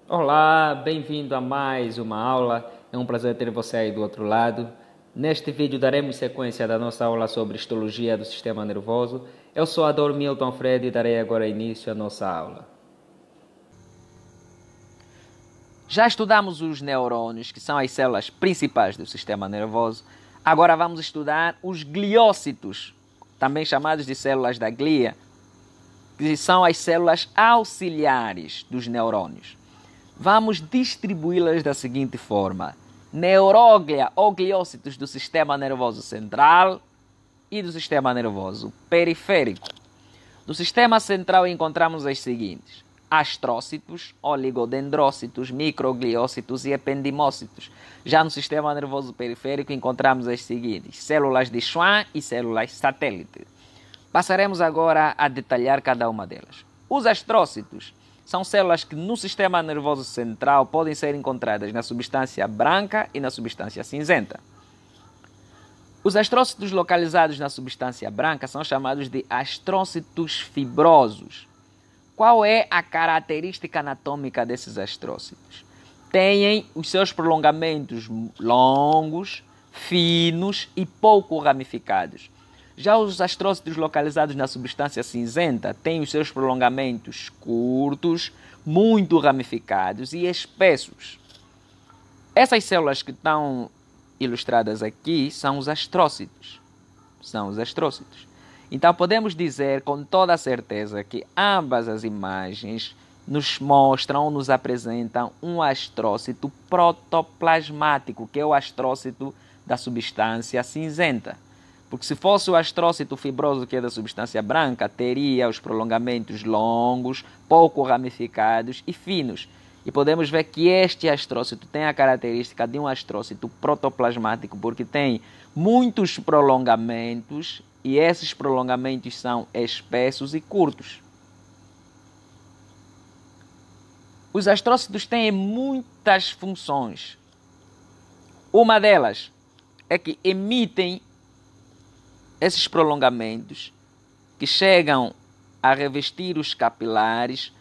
Olá, bem-vindo a mais uma aula. É um prazer ter você aí do outro lado. Neste vídeo daremos sequência da nossa aula sobre histologia do sistema nervoso. Eu sou a Dr. Milton Fred e darei agora início à nossa aula. Já estudamos os neurônios, que são as células principais do sistema nervoso. Agora vamos estudar os gliócitos, também chamados de células da glia, que são as células auxiliares dos neurônios. Vamos distribuí-las da seguinte forma: neuróglia ou gliócitos do sistema nervoso central e do sistema nervoso periférico. No sistema central encontramos as seguintes: astrócitos, oligodendrócitos, microgliócitos e ependimócitos. Já no sistema nervoso periférico encontramos as seguintes: células de Schwann e células satélite. Passaremos agora a detalhar cada uma delas. Os astrócitos são células que no sistema nervoso central podem ser encontradas na substância branca e na substância cinzenta. Os astrócitos localizados na substância branca são chamados de astrócitos fibrosos. Qual é a característica anatômica desses astrócitos? Têm os seus prolongamentos longos, finos e pouco ramificados. Já os astrócitos localizados na substância cinzenta têm os seus prolongamentos curtos, muito ramificados e espessos. Essas células que estão ilustradas aqui são os astrócitos. Então podemos dizer com toda a certeza que ambas as imagens nos mostram, nos apresentam um astrócito protoplasmático, que é o astrócito da substância cinzenta. Porque se fosse o astrócito fibroso, que é da substância branca, teria os prolongamentos longos, pouco ramificados e finos. E podemos ver que este astrócito tem a característica de um astrócito protoplasmático, porque tem muitos prolongamentos e esses prolongamentos são espessos e curtos. Os astrócitos têm muitas funções. Uma delas é que emitem esses prolongamentos que chegam a revestir os capilares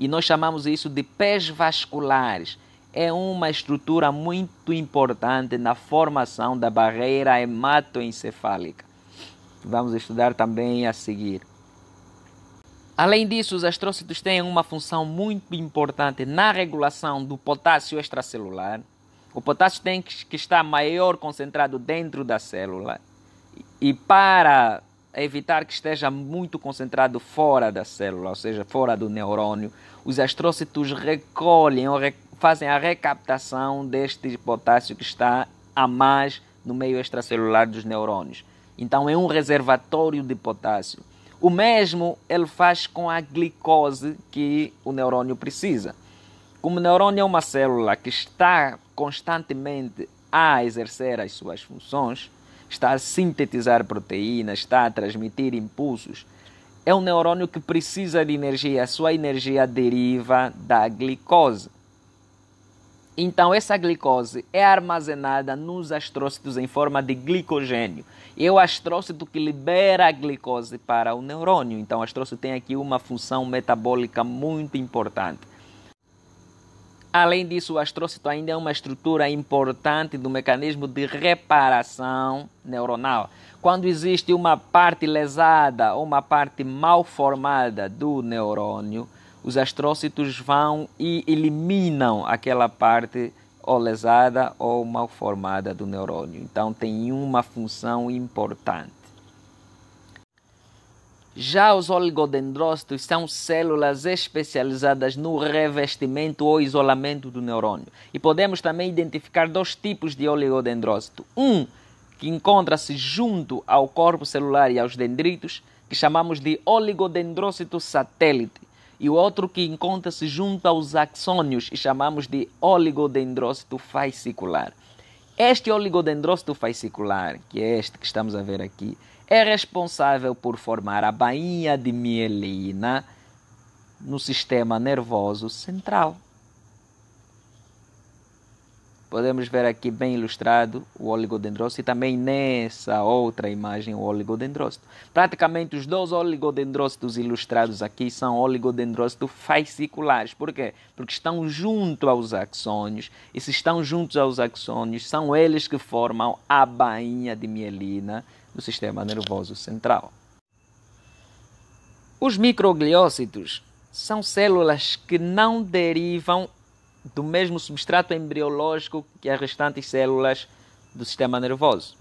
e nós chamamos isso de pés vasculares. É uma estrutura muito importante na formação da barreira hematoencefálica. Vamos estudar também a seguir. Além disso, os astrócitos têm uma função muito importante na regulação do potássio extracelular. O potássio tem que estar maior concentrado dentro da célula. E para evitar que esteja muito concentrado fora da célula, ou seja, fora do neurônio, os astrócitos recolhem ou fazem a recaptação deste potássio que está a mais no meio extracelular dos neurônios. Então é um reservatório de potássio. O mesmo ele faz com a glicose que o neurônio precisa. Como o neurônio é uma célula que está constantemente a exercer as suas funções, está a sintetizar proteínas, está a transmitir impulsos, é um neurônio que precisa de energia. A sua energia deriva da glicose. Então, essa glicose é armazenada nos astrócitos em forma de glicogênio. E é o astrócito que libera a glicose para o neurônio. Então, o astrócito tem aqui uma função metabólica muito importante. Além disso, o astrócito ainda é uma estrutura importante do mecanismo de reparação neuronal. Quando existe uma parte lesada ou uma parte mal formada do neurônio, os astrócitos vão e eliminam aquela parte ou lesada ou mal formada do neurônio. Então, tem uma função importante. Já os oligodendrócitos são células especializadas no revestimento ou isolamento do neurônio. E podemos também identificar dois tipos de oligodendrócito. Um que encontra-se junto ao corpo celular e aos dendritos, que chamamos de oligodendrócito satélite. E o outro que encontra-se junto aos axônios e chamamos de oligodendrócito fascicular. Este oligodendrócito fascicular, que é este que estamos a ver aqui, é responsável por formar a bainha de mielina no sistema nervoso central. Podemos ver aqui bem ilustrado o oligodendrócito e também nessa outra imagem o oligodendrócito. Praticamente os dois oligodendrócitos ilustrados aqui são oligodendrócitos fasciculares. Por quê? Porque estão junto aos axônios e se estão juntos aos axônios são eles que formam a bainha de mielina do sistema nervoso central. Os microgliócitos são células que não derivam do mesmo substrato embriológico que as restantes células do sistema nervoso.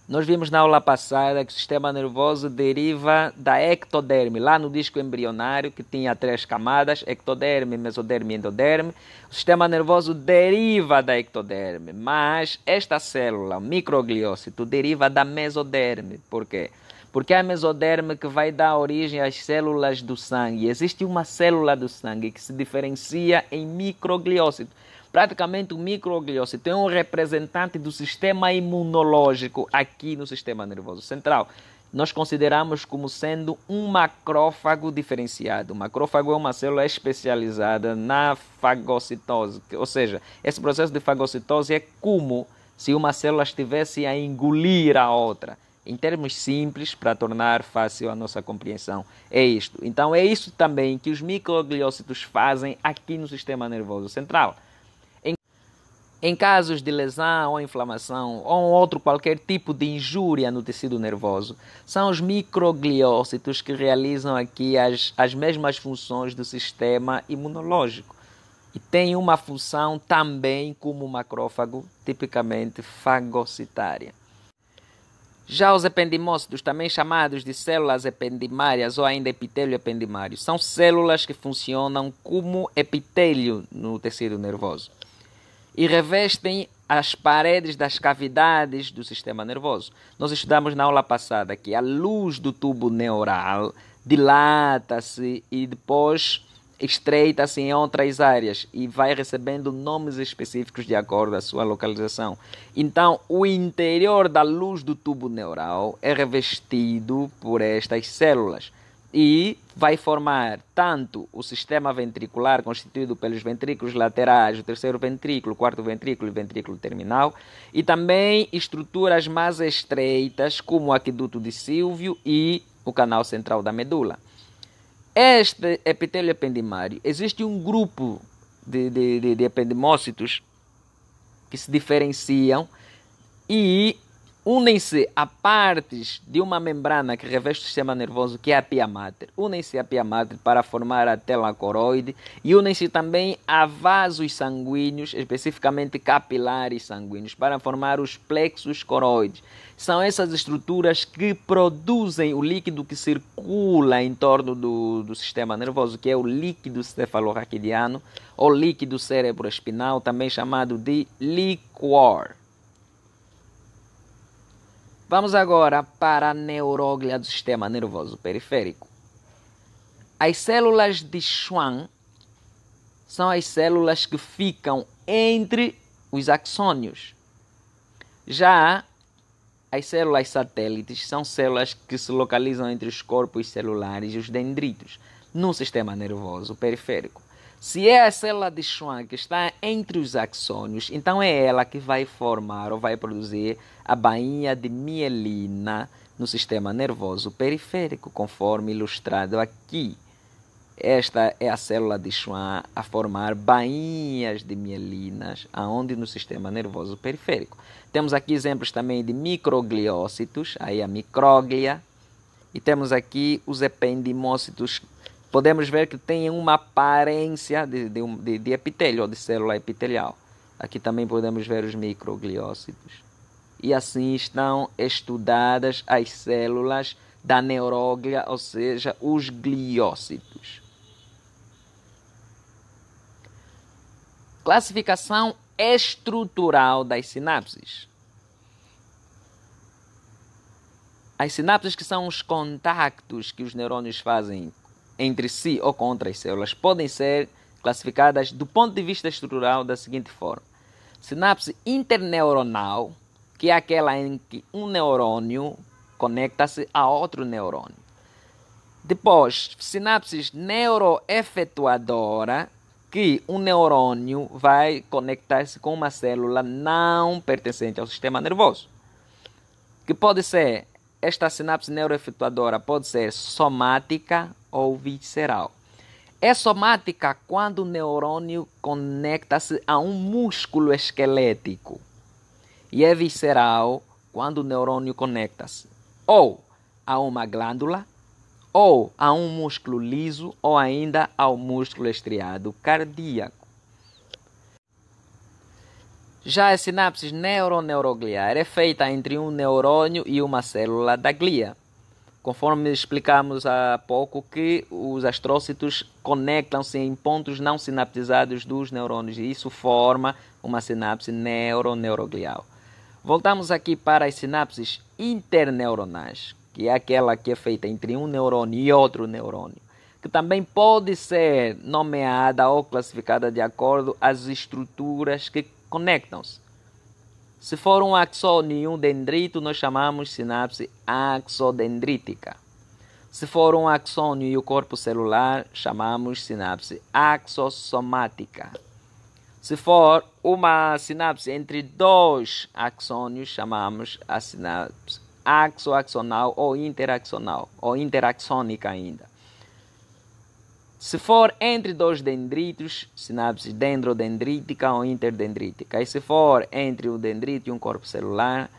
Nós vimos na aula passada que o sistema nervoso deriva da ectoderme, lá no disco embrionário, que tinha 3 camadas, ectoderme, mesoderme e endoderme. O sistema nervoso deriva da ectoderme, mas esta célula, o microgliócito, deriva da mesoderme. Por quê? Porque é a mesoderme que vai dar origem às células do sangue. Existe uma célula do sangue que se diferencia em microgliócito. Praticamente o microgliócito é um representante do sistema imunológico aqui no sistema nervoso central. Nós consideramos como sendo um macrófago diferenciado. O macrófago é uma célula especializada na fagocitose. Ou seja, esse processo de fagocitose é como se uma célula estivesse a engolir a outra. Em termos simples, para tornar fácil a nossa compreensão, é isto. Então, é isso também que os microgliócitos fazem aqui no sistema nervoso central. Em casos de lesão ou inflamação ou outro qualquer tipo de injúria no tecido nervoso, são os microgliócitos que realizam aqui as mesmas funções do sistema imunológico. E tem uma função também como macrófago, tipicamente fagocitária. Já os ependimócitos, também chamados de células ependimárias ou ainda epitélio ependimário, são células que funcionam como epitélio no tecido nervoso e revestem as paredes das cavidades do sistema nervoso. Nós estudamos na aula passada que a luz do tubo neural dilata-se e depois estreita-se em outras áreas e vai recebendo nomes específicos de acordo com a sua localização. Então, o interior da luz do tubo neural é revestido por estas células e vai formar tanto o sistema ventricular, constituído pelos ventrículos laterais, o terceiro ventrículo, o quarto ventrículo e o ventrículo terminal, e também estruturas mais estreitas, como o aqueduto de Silvio e o canal central da medula. Este epitélio ependimário, existe um grupo de ependimócitos que se diferenciam e unem-se a partes de uma membrana que reveste o sistema nervoso, que é a pia mater. Unem-se a pia mater para formar a tela coroide e unem-se também a vasos sanguíneos, especificamente capilares sanguíneos, para formar os plexos coroides. São essas estruturas que produzem o líquido que circula em torno do sistema nervoso, que é o líquido cefalorraquidiano ou líquido cerebroespinal, também chamado de liquor. Vamos agora para a neuróglia do sistema nervoso periférico. As células de Schwann são as células que ficam entre os axônios. Já as células satélites são células que se localizam entre os corpos celulares e os dendritos, no sistema nervoso periférico. Se é a célula de Schwann que está entre os axônios, então é ela que vai formar ou vai produzir a bainha de mielina no sistema nervoso periférico, conforme ilustrado aqui. Esta é a célula de Schwann a formar bainhas de mielinas, aonde no sistema nervoso periférico. Temos aqui exemplos também de microgliócitos, aí a micróglia, e temos aqui os ependimócitos. Podemos ver que tem uma aparência de epitélio, ou de célula epitelial. Aqui também podemos ver os microgliócitos. E assim estão estudadas as células da neuróglia, ou seja, os gliócitos. Classificação estrutural das sinapses. As sinapses, que são os contactos que os neurônios fazem entre si ou com outras células, podem ser classificadas do ponto de vista estrutural da seguinte forma. Sinapse interneuronal, que é aquela em que um neurônio conecta-se a outro neurônio. Depois, sinapses neuroefetuadora, que um neurônio vai conectar-se com uma célula não pertencente ao sistema nervoso. Que pode ser, esta sinapse neuroefetuadora pode ser somática ou visceral. É somática quando o neurônio conecta-se a um músculo esquelético. E é visceral quando o neurônio conecta-se ou a uma glândula, ou a um músculo liso, ou ainda ao músculo estriado cardíaco. Já a sinapse neurogliar é feita entre um neurônio e uma célula da glia. Conforme explicamos há pouco que os astrócitos conectam-se em pontos não sinaptizados dos neurônios e isso forma uma sinapse neuroglial. Voltamos aqui para as sinapses interneuronais, que é aquela que é feita entre um neurônio e outro neurônio, que também pode ser nomeada ou classificada de acordo às estruturas que conectam-se. Se for um axônio e um dendrito, nós chamamos sinapse axodendrítica. Se for um axônio e o corpo celular, chamamos sinapse axossomática. Se for uma sinapse entre dois axônios, chamamos a sinapse axoaxonal ou interaxônica ainda. Se for entre dois dendritos, sinapse dendrodendrítica ou interdendrítica. E se for entre um dendrito e um corpo celular,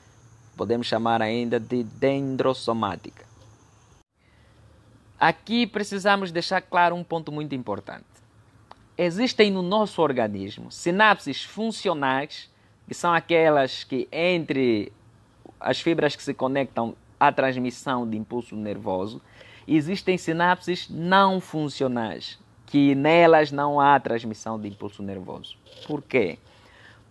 podemos chamar ainda de dendrossomática. Aqui precisamos deixar claro um ponto muito importante. Existem no nosso organismo sinapses funcionais, que são aquelas que entre as fibras que se conectam à transmissão de impulso nervoso. Existem sinapses não funcionais, que nelas não há transmissão de impulso nervoso. Por quê?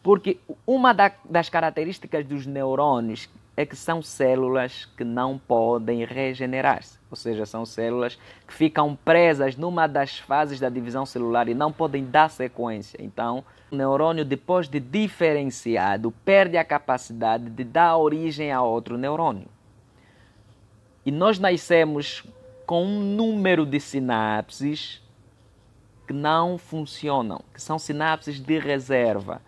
Porque uma das características dos neurônios é que são células que não podem regenerar-se. Ou seja, são células que ficam presas numa das fases da divisão celular e não podem dar sequência. Então, o neurônio, depois de diferenciado, perde a capacidade de dar origem a outro neurônio. E nós nascemos com um número de sinapses que não funcionam, que são sinapses de reserva,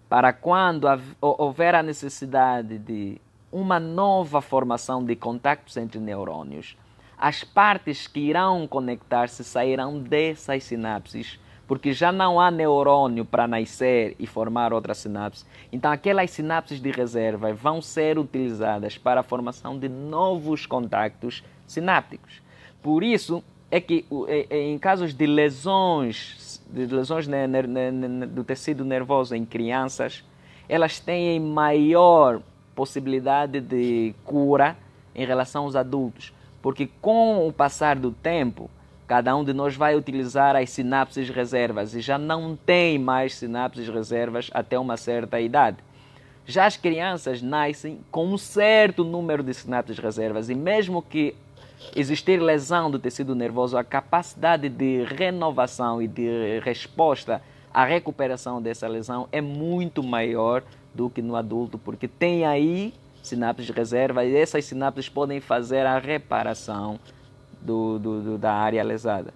para quando houver a necessidade de uma nova formação de contactos entre neurônios, as partes que irão conectar-se sairão dessas sinapses, porque já não há neurônio para nascer e formar outra sinapse. Então aquelas sinapses de reserva vão ser utilizadas para a formação de novos contactos sinápticos. Por isso é que em casos de lesões do tecido nervoso em crianças, elas têm maior possibilidade de cura em relação aos adultos, porque com o passar do tempo, cada um de nós vai utilizar as sinapses reservas e já não tem mais sinapses reservas até uma certa idade. Já as crianças nascem com um certo número de sinapses reservas e mesmo que existir lesão do tecido nervoso, a capacidade de renovação e de resposta à recuperação dessa lesão é muito maior do que no adulto, porque tem aí sinapses de reserva e essas sinapses podem fazer a reparação da área lesada.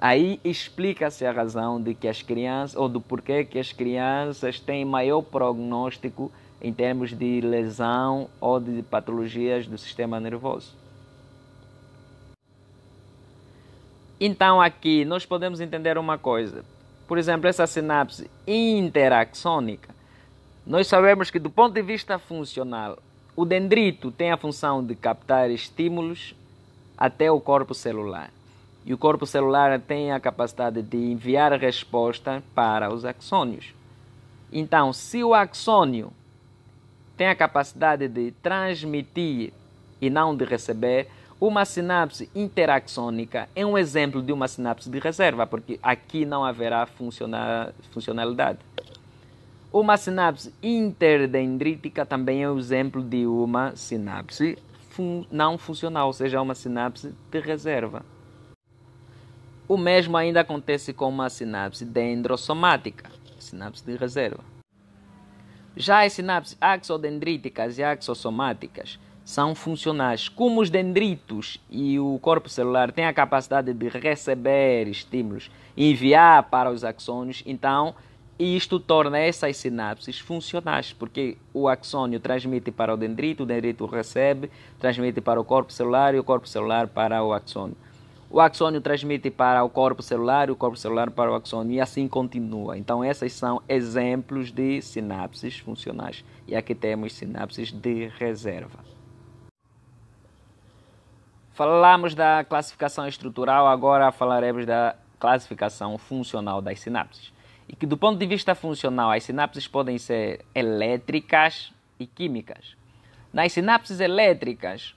Aí explica-se a razão de que as crianças, ou do porquê que as crianças têm maior prognóstico em termos de lesão ou de patologias do sistema nervoso. Então aqui nós podemos entender uma coisa. Por exemplo, essa sinapse interaxônica, nós sabemos que do ponto de vista funcional, o dendrito tem a função de captar estímulos até o corpo celular. E o corpo celular tem a capacidade de enviar a resposta para os axônios. Então, se o axônio tem a capacidade de transmitir e não de receber, uma sinapse interaxônica é um exemplo de uma sinapse de reserva, porque aqui não haverá funcionalidade. Uma sinapse interdendrítica também é um exemplo de uma sinapse não funcional, ou seja, uma sinapse de reserva. O mesmo ainda acontece com uma sinapse dendrossomática, sinapse de reserva. Já as sinapses axodendríticas e axossomáticas são funcionais. Como os dendritos e o corpo celular têm a capacidade de receber estímulos e enviar para os axônios, então isto torna essas sinapses funcionais, porque o axônio transmite para o dendrito recebe, transmite para o corpo celular e o corpo celular para o axônio. O axônio transmite para o corpo celular e o corpo celular para o axônio e assim continua. Então esses são exemplos de sinapses funcionais. E aqui temos sinapses de reserva. Falamos da classificação estrutural, agora falaremos da classificação funcional das sinapses. E que do ponto de vista funcional, as sinapses podem ser elétricas e químicas. Nas sinapses elétricas,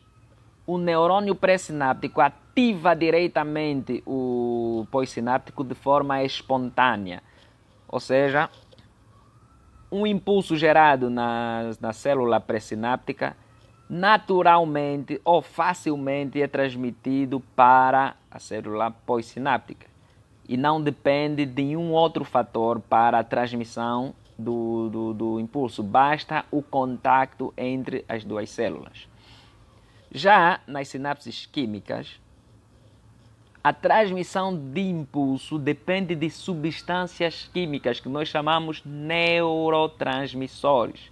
o neurônio pré-sináptico ativa diretamente o pós-sináptico de forma espontânea. Ou seja, um impulso gerado na célula pré-sináptica naturalmente ou facilmente é transmitido para a célula pós-sináptica e não depende de nenhum outro fator para a transmissão do impulso. Basta o contacto entre as duas células. Já nas sinapses químicas, a transmissão de impulso depende de substâncias químicas que nós chamamos neurotransmissores.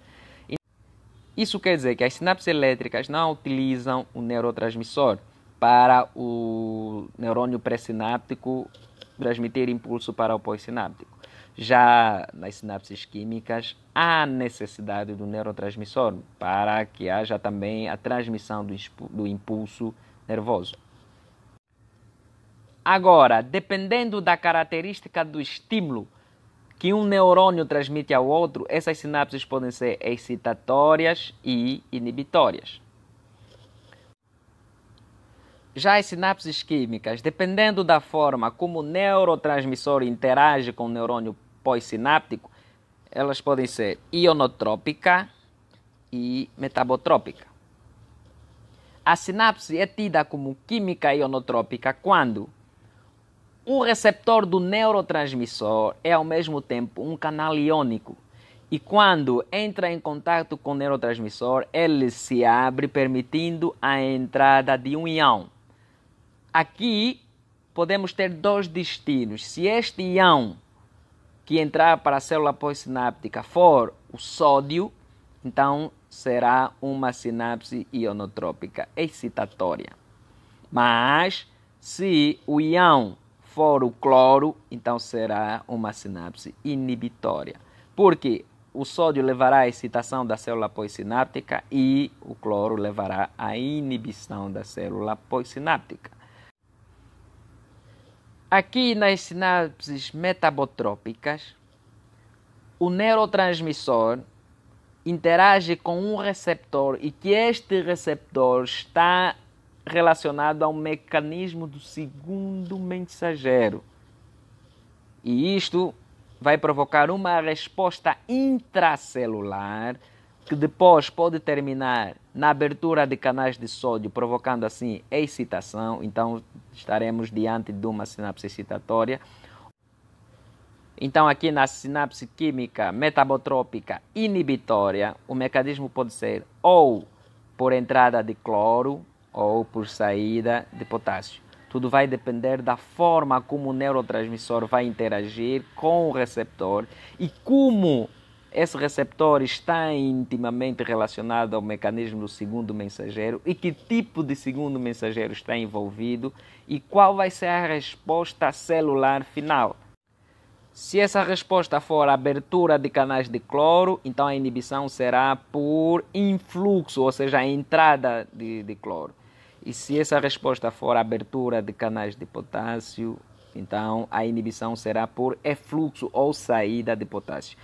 Isso quer dizer que as sinapses elétricas não utilizam o neurotransmissor para o neurônio pré-sináptico transmitir impulso para o pós-sináptico. Já nas sinapses químicas, há necessidade do neurotransmissor para que haja também a transmissão do impulso nervoso. Agora, dependendo da característica do estímulo que um neurônio transmite ao outro, essas sinapses podem ser excitatórias e inibitórias. Já as sinapses químicas, dependendo da forma como o neurotransmissor interage com o neurônio pós-sináptico, elas podem ser ionotrópica e metabotrópica. A sinapse é tida como química ionotrópica quando o receptor do neurotransmissor é ao mesmo tempo um canal iônico e quando entra em contato com o neurotransmissor, ele se abre permitindo a entrada de um íon. Aqui podemos ter dois destinos. Se este íon que entrar para a célula pós-sináptica for o sódio, então será uma sinapse ionotrópica excitatória. Mas se o íon for o cloro, então será uma sinapse inibitória. Porque o sódio levará à excitação da célula pós-sináptica e o cloro levará à inibição da célula pós-sináptica. Aqui nas sinapses metabotrópicas, o neurotransmissor interage com um receptor e que este receptor está relacionado ao mecanismo do segundo mensageiro. E isto vai provocar uma resposta intracelular que depois pode terminar na abertura de canais de sódio, provocando assim excitação. Então estaremos diante de uma sinapse excitatória. Então aqui na sinapse química metabotrópica inibitória, o mecanismo pode ser ou por entrada de cloro ou por saída de potássio. Tudo vai depender da forma como o neurotransmissor vai interagir com o receptor e como esse receptor está intimamente relacionado ao mecanismo do segundo mensageiro e que tipo de segundo mensageiro está envolvido e qual vai ser a resposta celular final. Se essa resposta for a abertura de canais de cloro, então a inibição será por influxo, ou seja, a entrada de cloro. E se essa resposta for a abertura de canais de potássio, então a inibição será por efluxo ou saída de potássio.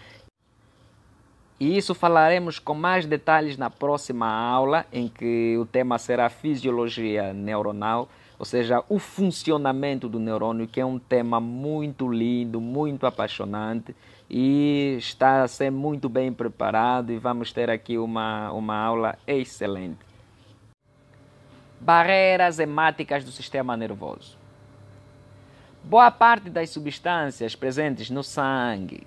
E isso falaremos com mais detalhes na próxima aula, em que o tema será fisiologia neuronal, ou seja, o funcionamento do neurônio, que é um tema muito lindo, muito apaixonante e está a ser muito bem preparado e vamos ter aqui uma aula excelente. Barreiras hemáticas do sistema nervoso. Boa parte das substâncias presentes no sangue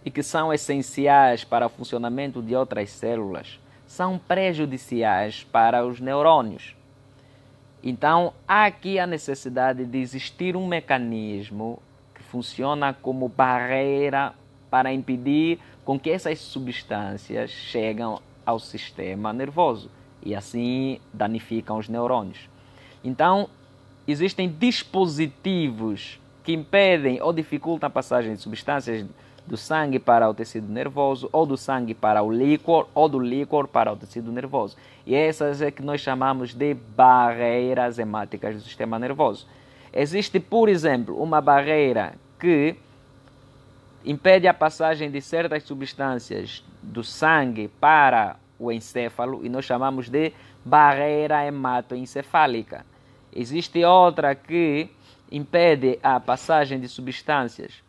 e que são essenciais para o funcionamento de outras células são prejudiciais para os neurônios. Então, há aqui a necessidade de existir um mecanismo que funciona como barreira para impedir com que essas substâncias cheguem ao sistema nervoso e assim danificam os neurônios. Então, existem dispositivos que impedem ou dificultam a passagem de substâncias do sangue para o tecido nervoso, ou do sangue para o líquor, ou do líquor para o tecido nervoso. E essas é que nós chamamos de barreiras hemáticas do sistema nervoso. Existe, por exemplo, uma barreira que impede a passagem de certas substâncias do sangue para o encéfalo e nós chamamos de barreira hematoencefálica. Existe outra que impede a passagem de substâncias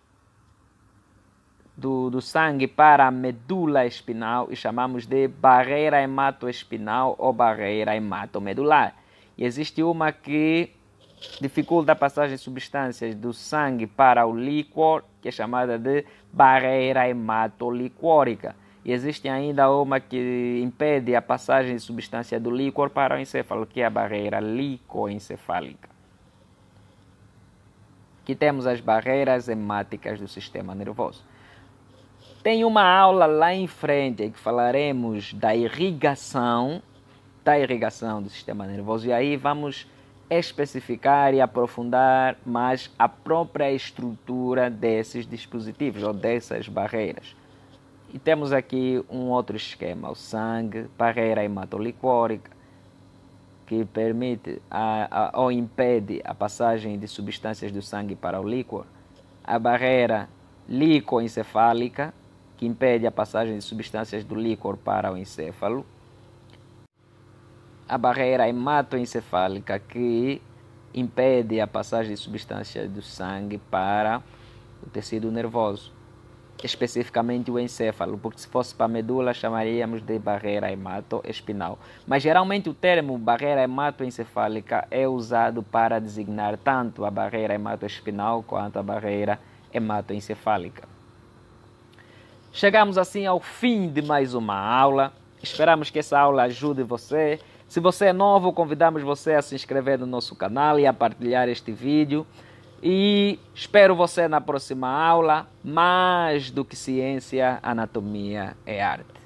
do sangue para a medula espinal e chamamos de barreira hematoespinal ou barreira hematomedular. E existe uma que dificulta a passagem de substâncias do sangue para o líquor, que é chamada de barreira hematolicórica. E existe ainda uma que impede a passagem de substância do líquor para o encéfalo, que é a barreira licoencefálica. Aqui temos as barreiras hemáticas do sistema nervoso. Tem uma aula lá em frente que falaremos da irrigação do sistema nervoso. E aí vamos especificar e aprofundar mais a própria estrutura desses dispositivos ou dessas barreiras. E temos aqui um outro esquema, o sangue, barreira hematolicórica, que permite ou impede a passagem de substâncias do sangue para o líquor. A barreira licoencefálica, que impede a passagem de substâncias do líquor para o encéfalo. A barreira hematoencefálica, que impede a passagem de substâncias do sangue para o tecido nervoso, especificamente o encéfalo, porque se fosse para a medula chamaríamos de barreira hematoespinal. Mas geralmente o termo barreira hematoencefálica é usado para designar tanto a barreira hematoespinal quanto a barreira hematoencefálica. Chegamos assim ao fim de mais uma aula. Esperamos que essa aula ajude você. Se você é novo, convidamos você a se inscrever no nosso canal e a partilhar este vídeo. E espero você na próxima aula. Mais do que ciência, anatomia é arte.